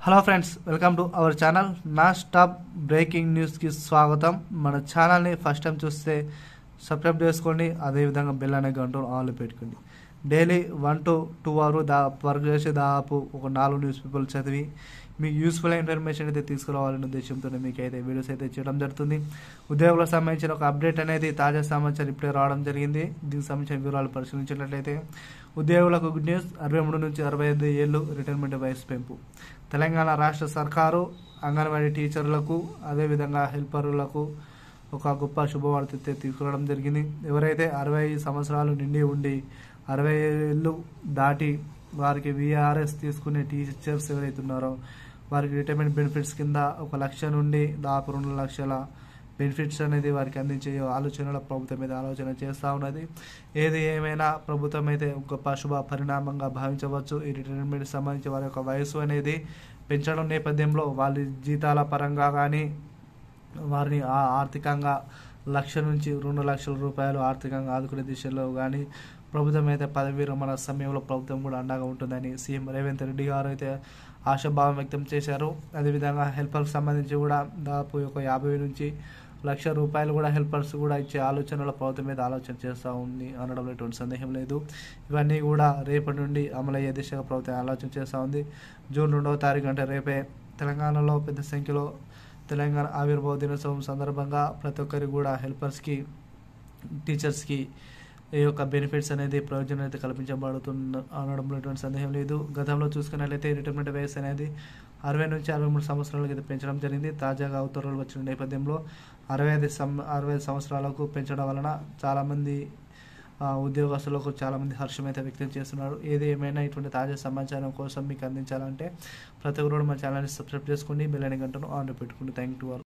Hello friends, welcome to our channel. Non stop breaking న్యూస్కి స్వాగతం. మన ఛానల్ని ఫస్ట్ టైం చూస్తే సబ్స్క్రైబ్ చేసుకోండి, అదేవిధంగా బెల్ అనే గంటను ఆన్లో పెట్టుకోండి. డైలీ 1 to 2 వర్క్ చేసి దాదాపు ఒక 4 న్యూస్ పేపర్లు చదివి మీకు యూస్ఫుల్ ఇన్ఫర్మేషన్ అయితే తీసుకురావాలనే ఉద్దేశంతో మీకు అయితే వీడియోస్ అయితే చేయడం జరుగుతుంది. ఉద్యోగులకు సంబంధించిన ఒక అప్డేట్ అనేది తాజా సమాచారం ఇప్పుడే రావడం జరిగింది. దీనికి సంబంధించిన వివరాలు పరిశీలించినట్లయితే ఉద్యోగులకు గుడ్ న్యూస్. 63 నుంచి 65 ఏళ్ళు రిటైర్మెంట్ వయసు పెంపు. తెలంగాణ రాష్ట్ర సర్కారు అంగన్వాడీ టీచర్లకు అదేవిధంగా హెల్పర్లకు ఒక గొప్ప శుభవార్త అయితే తీసుకురావడం జరిగింది. ఎవరైతే 60 సంవత్సరాలు నిండి ఉండి 60 ఏళ్ళు దాటి వారికి వీఆర్ఎస్ తీసుకునే టీచర్స్ ఎవరైతే ఉన్నారో వారికి రిటైర్మెంట్ బెనిఫిట్స్ కింద 1 లక్ష నుండి దాదాపు 2 లక్షల బెనిఫిట్స్ అనేది వారికి అందించే ఆలోచనల ప్రభుత్వం మీద ఆలోచన చేస్తూ ఉన్నది. ఏది ఏమైనా ప్రభుత్వం అయితే గొప్ప శుభ పరిణామంగా భావించవచ్చు. ఈ రిటైర్మెంట్ సంబంధించి వారి యొక్క వయసు అనేది పెంచడం నేపథ్యంలో వాళ్ళ జీతాల పరంగా కానీ వారిని ఆర్థికంగా 1 లక్ష నుంచి 2 లక్షల రూపాయలు ఆర్థికంగా ఆదుకునే దిశలో కానీ ప్రభుత్వం అయితే పదవి విరమణ సమయంలో ప్రభుత్వం కూడా అండగా ఉంటుందని సీఎం రేవంత్ రెడ్డి గారు అయితే ఆశాభావం వ్యక్తం చేశారు. అదేవిధంగా హెల్పర్కి సంబంధించి కూడా దాదాపు ఒక 50 నుంచి 1 లక్ష రూపాయలు కూడా హెల్పర్స్ కూడా ఇచ్చే ఆలోచనలో ప్రభుత్వం మీద ఆలోచన చేస్తూ ఉంది అనడంలో ఎటువంటి సందేహం లేదు. ఇవన్నీ కూడా రేపటి నుండి అమలయ్యే దిశగా ప్రభుత్వం ఆలోచన చేస్తూ ఉంది. జూన్ 2వ తారీఖు అంటే రేపే తెలంగాణలో పెద్ద సంఖ్యలో తెలంగాణ ఆవిర్భావ దినోత్సవం సందర్భంగా ప్రతి ఒక్కరికి కూడా హెల్పర్స్కి టీచర్స్కి ఈ యొక్క బెనిఫిట్స్ అనేది ప్రయోజనం అయితే కల్పించబడుతున్న అనడంలో ఎటువంటి సందేహం లేదు. గతంలో చూసుకున్నట్లయితే రిటైర్మెంట్ వయసు అనేది 60 నుంచి 63 సంవత్సరాలకు అయితే పెంచడం జరిగింది. తాజాగా ఉత్తర్వులు వచ్చిన నేపథ్యంలో 65 సంవత్సరాలకు పెంచడం వలన చాలామంది ఉద్యోగస్తులకు చాలామంది హర్షం అయితే వ్యక్తం చేస్తున్నారు. ఏది ఏమైనా ఇటువంటి తాజా సమాచారం కోసం మీకు అందించాలంటే ప్రతి ఒక్కరు మా ఛానల్ని సబ్స్క్రైబ్ చేసుకోండి, బెల్ ఐకాన్ గంటను ఆన్లో పెట్టుకోండి. Thank you all.